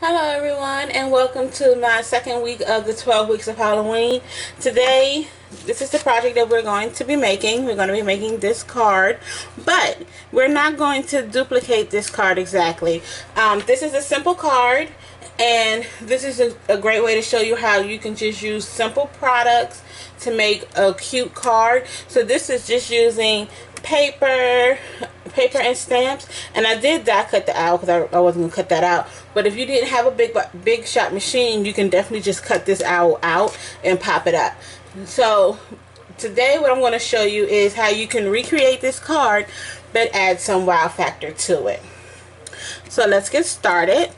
Hello everyone, and welcome to my second week of the 12 weeks of Halloween. Today, this is the project that we're going to be making. We're going to be making this card, but we're not going to duplicate this card exactly. This is a simple card, and this is a great way to show you how you can just use simple products to make a cute card. So this is just using paper and stamps, and I did die cut the owl because I wasn't gonna cut that out. But if you didn't have a big shot machine, you can definitely just cut this owl out and pop it up. So today what I'm going to show you is how you can recreate this card but add some wow factor to it. So let's get started.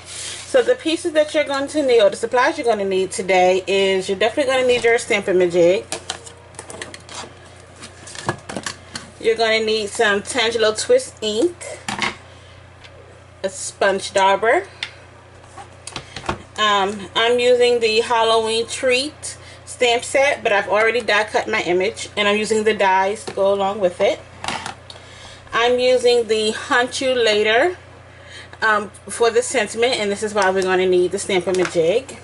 So the pieces that you're going to need, or the supplies you're going to need today, is you're definitely going to need your Stampin' jig. You're going to need some Tangelo Twist ink, a sponge dauber. I'm using the Halloween Treat stamp set, but I've already die cut my image, and I'm using the dies to go along with it. I'm using the Hunt You Later for the sentiment, and this is why we're going to need the Stampin' jig.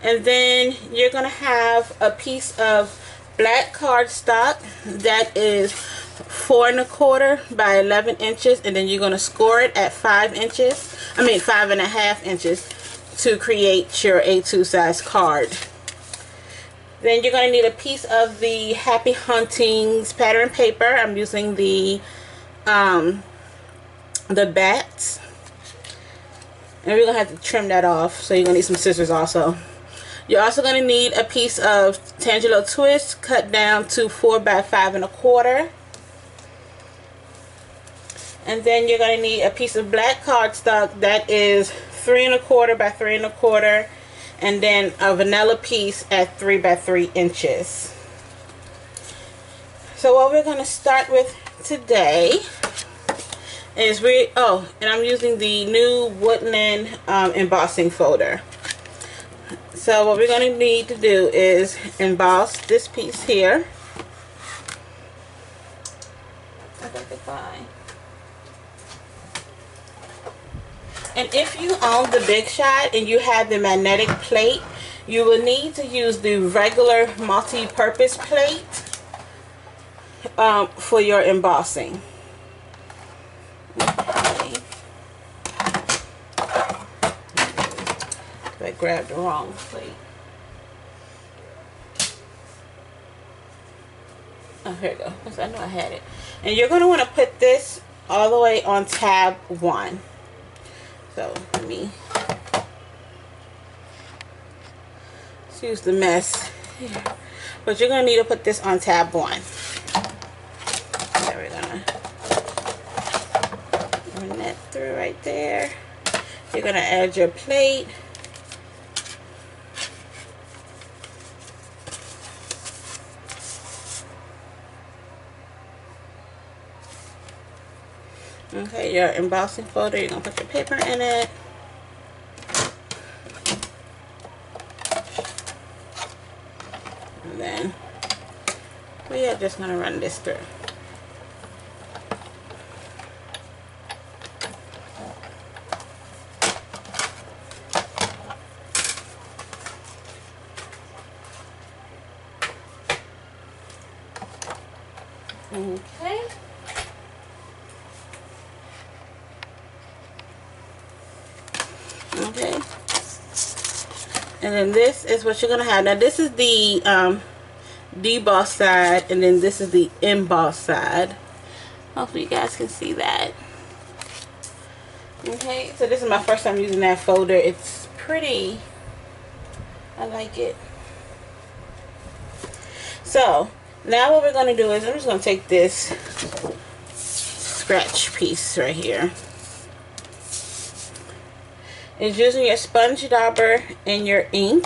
And then you're going to have a piece of black cardstock that is 4 1/4 by 11 inches, and then you're going to score it at 5 inches. I mean 5.5 inches to create your A2 size card. Then you're going to need a piece of the Happy Huntings pattern paper. I'm using the bats, and we're going to have to trim that off, so you're going to need some scissors also. You're also going to need a piece of Tangelo Twist cut down to 4 by 5 1/4. And then you're going to need a piece of black cardstock that is 3 1/4 by 3 1/4, and then a vanilla piece at 3 by 3 inches. So what we're going to start with today is and I'm using the new Woodland embossing folder. So what we're going to need to do is emboss this piece here. I think it's fine. And if you own the Big Shot and you have the magnetic plate, you will need to use the regular multi-purpose plate for your embossing. Okay. I grabbed the wrong plate. Oh, here we go. I know I had it. And you're going to want to put this all the way on tab 1. So let me excuse the mess here. But you're going to need to put this on tab 1. There, we're going to run that through right there. You're going to add your plate. Okay, your embossing folder, you're going to put your paper in it. And then we are just going to run this through. Okay. Okay, and then this is what you're gonna have. Now this is the deboss side, and then this is the emboss side. Hopefully you guys can see that. Okay, so this is my first time using that folder. It's pretty. I like it. So now what we're gonna do is I'm just gonna take this scratch piece right here. Is using your sponge dauber and your ink.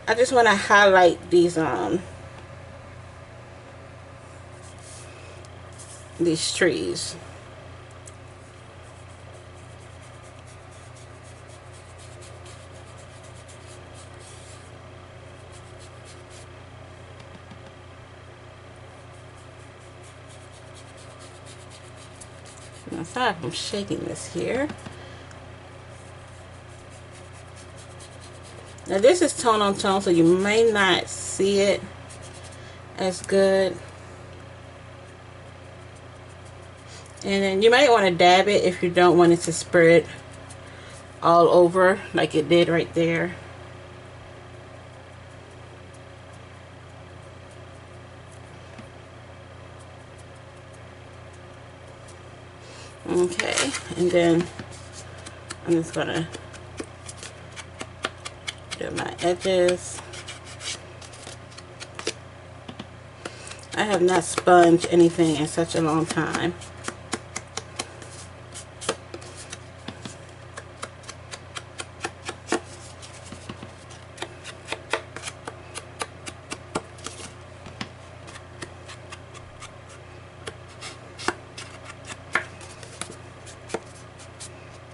I just want to highlight these trees. Now, sorry if I'm shaking this here. Now this is tone on tone, so you may not see it as good. And then you might want to dab it if you don't want it to spread all over like it did right there. Okay, and then I'm just gonna do my edges. I have not sponged anything in such a long time.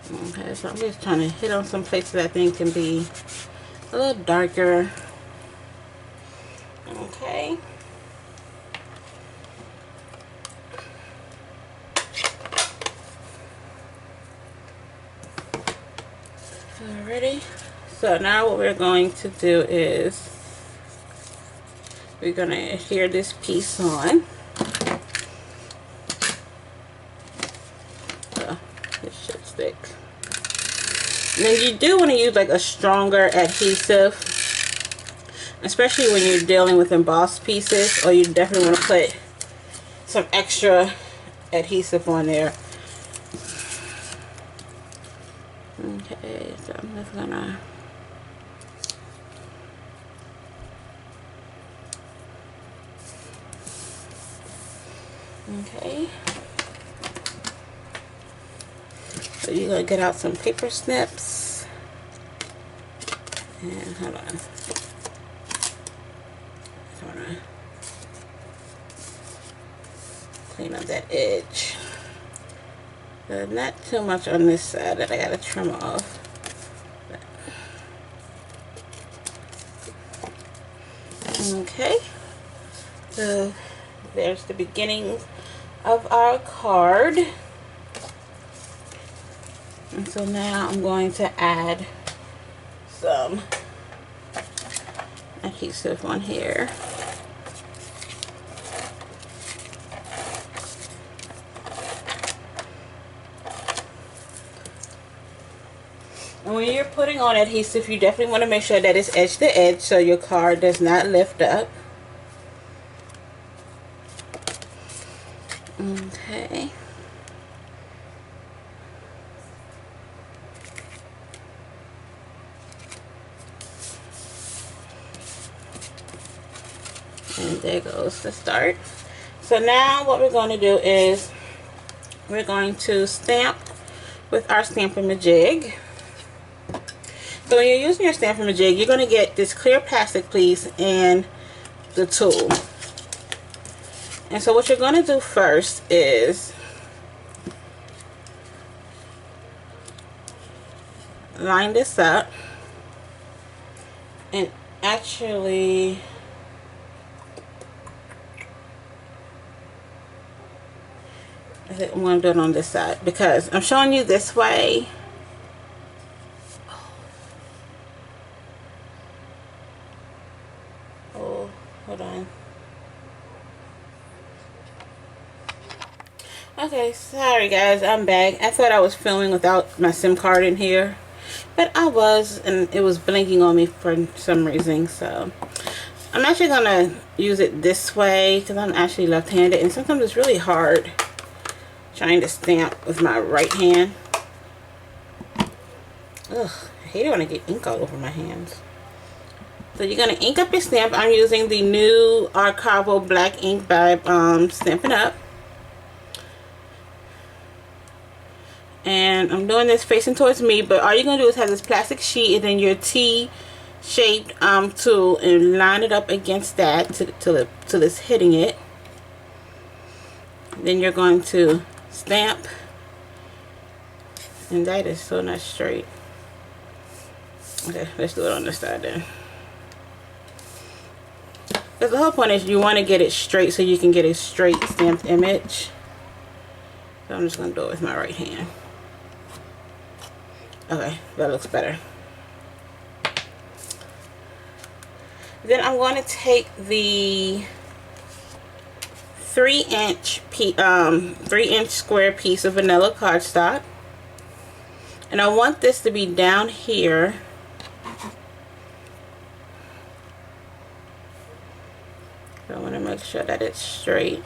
Okay, so I'm just trying to hit on some places I think can be a little darker. Okay. Alrighty. So now what we're going to do is we're going to adhere this piece on. Oh, it should stick. And then you do want to use like a stronger adhesive, especially when you're dealing with embossed pieces, or you definitely want to put some extra adhesive on there. Okay, so I'm just gonna okay. So you're gonna get out some paper snips. And hold on. I wanna clean up that edge. Not too much on this side that I gotta trim off. Okay. So there's the beginning of our card. And so now I'm going to add some adhesive on here. And when you're putting on adhesive, you definitely want to make sure that it's edge to edge so your card does not lift up. Okay. And there goes the start. So now what we're going to do is we're going to stamp with our Stampin' Majig. So when you're using your Stampin' Majig, you're going to get this clear plastic piece and the tool. And so what you're going to do first is line this up and actually I'm going to do it on this side because I'm showing you this way. Oh, hold on. Okay, sorry guys, I'm back. I thought I was filming without my SIM card in here, but I was, and it was blinking on me for some reason. So I'm actually going to use it this way because I'm actually left-handed, and sometimes it's really hard trying to stamp with my right hand. Ugh, I hate it when I get ink all over my hands. So you're going to ink up your stamp. I'm using the new Archival black ink by Stampin' Up. And I'm doing this facing towards me, but all you're going to do is have this plastic sheet and then your T-shaped tool and line it up against that till it's hitting it. Then you're going to stamp, and that is so not straight. Okay, let's do it on this side then. Because the whole point is you want to get it straight so you can get a straight stamped image. So I'm just going to do it with my right hand. Okay, that looks better. Then I'm going to take the 3-inch square piece of vanilla cardstock, and I want this to be down here. So I want to make sure that it's straight.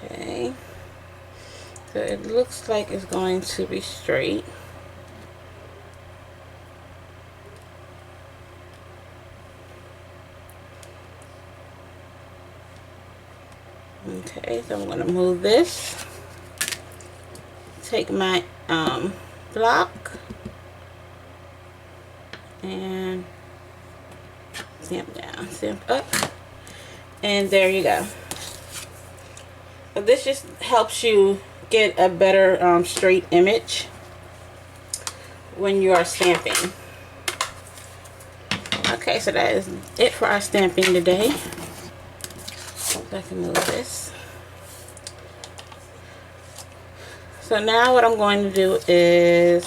Okay, so it looks like it's going to be straight. Okay, so I'm going to move this, take my block, and stamp down, stamp up, and there you go. So this just helps you get a better straight image when you are stamping. Okay, so that is it for our stamping today. I can move this. So now what I'm going to do is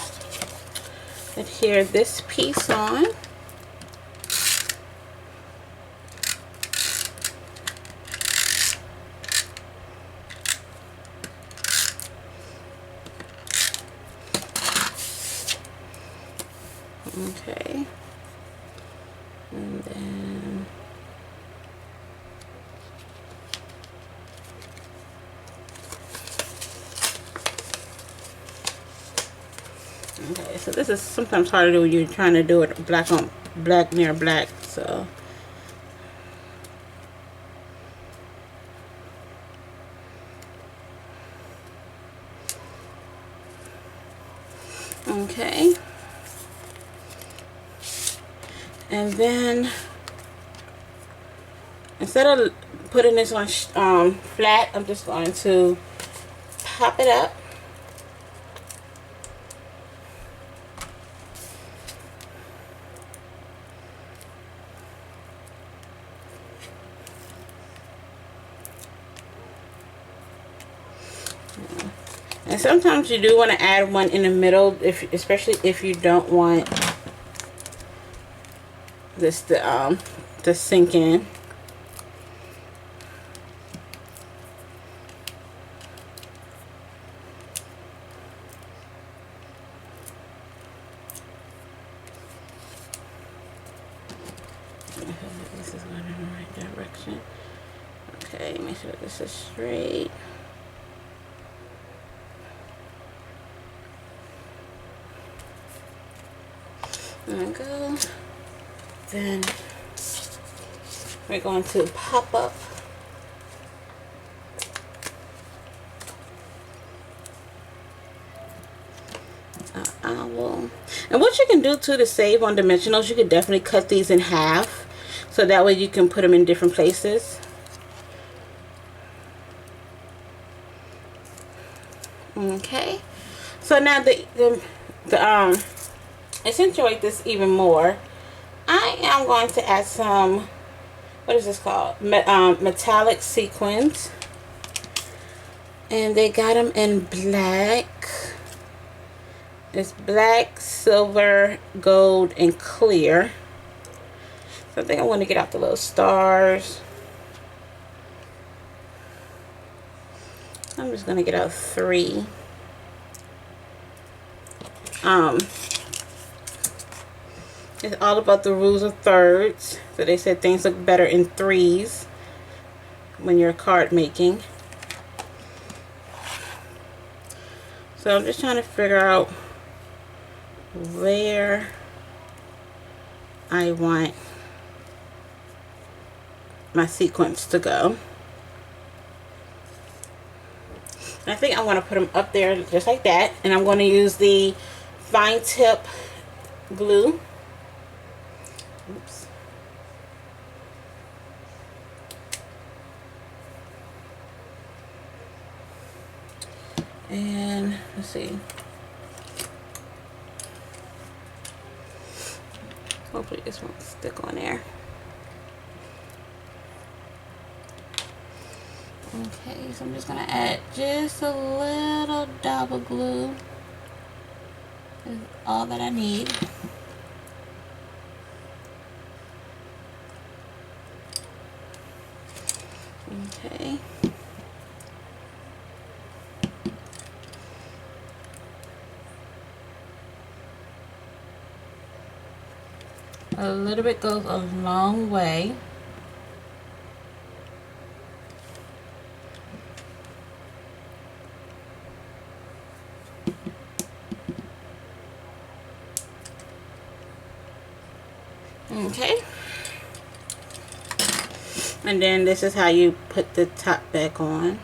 adhere this piece on. Okay. And then okay, so this is sometimes hard to do when you're trying to do it black on black near black, so okay. And then instead of putting this on flat, I'm just going to pop it up. And sometimes you do want to add one in the middle, especially if you don't want this to sink in. This is going in the right direction. Okay, make sure this is straight. There we go. Then we're going to pop up an owl. And what you can do too to save on dimensionals, you can definitely cut these in half, so that way you can put them in different places. Okay, so now to accentuate this even more, I am going to add some, what is this called, metallic sequins, and they got them in black. It's black, silver, gold, and clear. So I think I want to get out the little stars. I'm just going to get out 3. It's all about the rules of thirds. So they said things look better in 3s when you're card making. So I'm just trying to figure out where I want my sequence to go. And I think I want to put them up there just like that, and I'm going to use the fine tip glue. Oops. And let's see. Hopefully this won't stick on there. Okay, so I'm just gonna add just a little dab of glue. Is all that I need. Okay. A little bit goes a long way. Okay. And then this is how you put the top back on.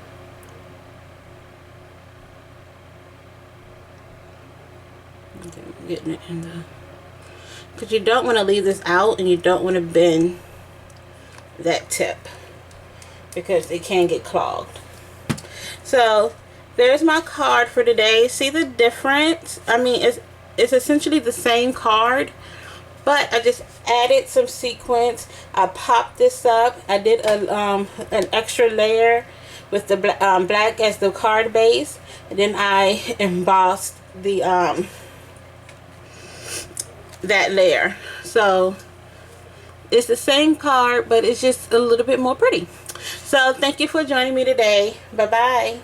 Okay, getting it in the, because you don't want to leave this out and you don't want to bend that tip because it can get clogged. So there's my card for today. See the difference? I mean, it's essentially the same card, but I just added some sequins. I popped this up. I did an extra layer with the black as the card base, and then I embossed the that layer. So it's the same card, but it's just a little bit more pretty. So thank you for joining me today. Bye bye.